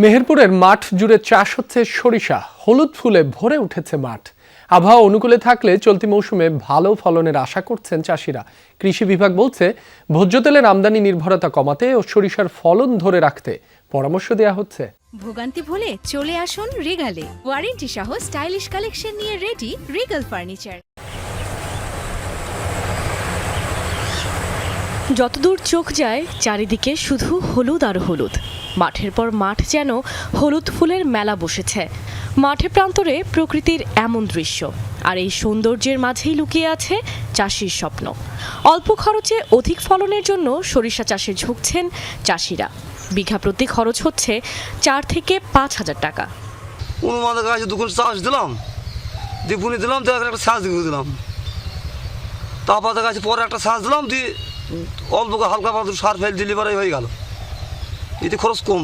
মেহেরপুরের মাঠ জুড়ে চাষ হচ্ছে সরিষা। হলুদ ফুলে ভরে উঠেছে মাঠ। আবহাওয়া অনুকূলে থাকলে চলতি মৌসুমে ভালো ফলনের আশা করছেন চাষিরা। কৃষি বিভাগ বলছে, ভোজ্য তেলের আমদানি নির্ভরতা কমাতে ও সরিষার ফলন ধরে রাখতে পরামর্শ দেওয়া হচ্ছে। ভোগান্তি ভুলে চলে আসুন রিগালে। ওয়ারেন্টি সহ স্টাইলিশ কালেকশন নিয়ে রেডি রিগাল ফার্নিচার। যতদূর চোখ যায় চারিদিকে শুধু হলুদ আর হলুদ। মাঠের পর মাঠ যেন হলুদ ফুলের মেলা বসেছে। মাঠে প্রান্তরে প্রকৃতির এমন দৃশ্য, আর এই সৌন্দর্যের মাঝেই লুকিয়ে আছে চাষির স্বপ্ন। অল্প খরচে অধিক ফলনের জন্য সরিষা চাষে ঝুঁকছেন চাষিরা। বিঘা প্রতি খরচ হচ্ছে 4 থেকে 5,000 টাকা। আমাদের কাছে দুগুণ চাষ দিলাম, দ্বিগুণে দিলাম, একটা সাজ দিয়ে দিলাম, তারপর কাছে পরে একটা সাজ দিলাম, দিয়ে অল্প হালকা পাতলা সার ফেল দিলে পরে হয়ে গেল। এতে খরচ কম,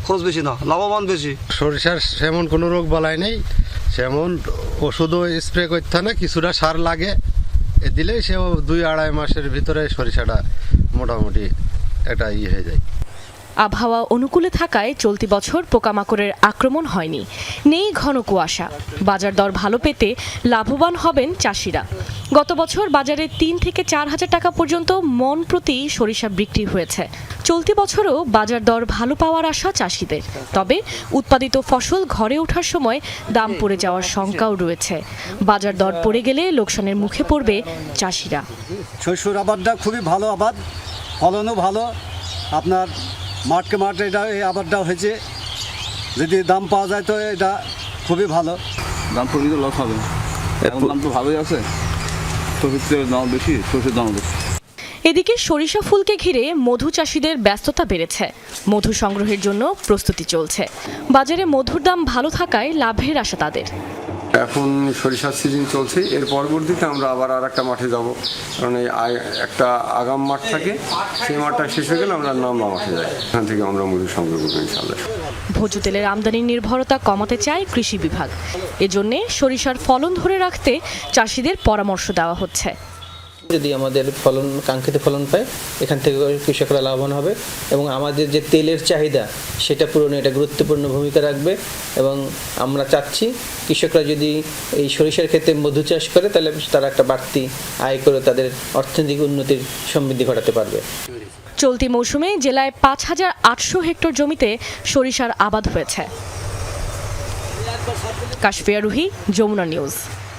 খরচ বেশি না, লাভবান বেশি। সরিষার সেমন কোনো রোগ বালাই নেই, সেমন ওষুধও স্প্রে করতে হয় না, কিছুটা সার লাগে, এ দিলেই সে 2-2.5 মাসের ভিতরে সরিষাটা মোটামুটি একটা হয়ে যায়। আবহাওয়া অনুকূলে থাকায় চলতি বছর পোকামাকড়ের আক্রমণ হয়নি, নেই ঘন কুয়াশা। বাজার দর ভালো পেতে লাভবান হবেন চাষিরা। গত বছর বাজারে 3 থেকে 4,000 টাকা পর্যন্ত মন প্রতি সরিষা বিক্রি হয়েছে। চলতি বছরও বাজার দর ভালো পাওয়ার আশা চাষিদের। তবে উৎপাদিত ফসল ঘরে ওঠার সময় দাম পড়ে যাওয়ার শঙ্কাও রয়েছে। বাজার দর পড়ে গেলে লোকসানের মুখে পড়বে চাষিরা। শস্যর আবাদটা খুবই ভালো আবাদ, ফলনও ভালো। আপনার মাঠকে মাঠ এটা এই আবাদটা হয়েছে, যদি দাম পাওয়া যায় তো এটা খুবই ভালো। দাম পড়লে লস হবে, এখন দাম তো ভালোই আছে, সবজির দাম বেশি, সরষের দাম বেশি। এদিকে সরিষা ফুলকে ঘিরে মধু চাষিদের ব্যস্ততা বেড়েছে। মধু সংগ্রহের জন্য প্রস্তুতি চলছে। বাজারে মধুর দাম ভালো থাকায় লাভের আশা তাদের। এখন সরিষার সিজন চলছে, এর পরবর্তীতে আমরা আবার আর একটা মাঠে যাব, কারণ এই একটা আগাম মাঠ থাকে, সেই মাঠটা শেষ হয়ে গেলে আমরা নামলা মাঠে যাই, এখান থেকে আমরা মধু সংগ্রহ করবো ইনশাআল্লাহ। ভোজ্য তেলের আমদানির নির্ভরতা কমাতে চায় কৃষি বিভাগ। এজন্য সরিষার ফলন ধরে রাখতে চাষিদের পরামর্শ দেওয়া হচ্ছে। যদি আমাদের ফলন কাঙ্ক্ষিত ফলন পায়, এখান থেকে কৃষকরা লাভবান হবে এবং আমাদের যে তেলের চাহিদা সেটা পূরণে এটা গুরুত্বপূর্ণ ভূমিকা রাখবে। এবং আমরা চাচ্ছি কৃষকরা যদি এই সরিষার ক্ষেত্রে মধু চাষ করে, তাহলে তারা একটা বাড়তি আয় করে তাদের অর্থনৈতিক উন্নতির সমৃদ্ধি ঘটাতে পারবে। চলতি মৌসুমে জেলায় 5,800 হেক্টর জমিতে সরিষার আবাদ হয়েছে। কাশফিয়া রুহি, যমুনা নিউজ।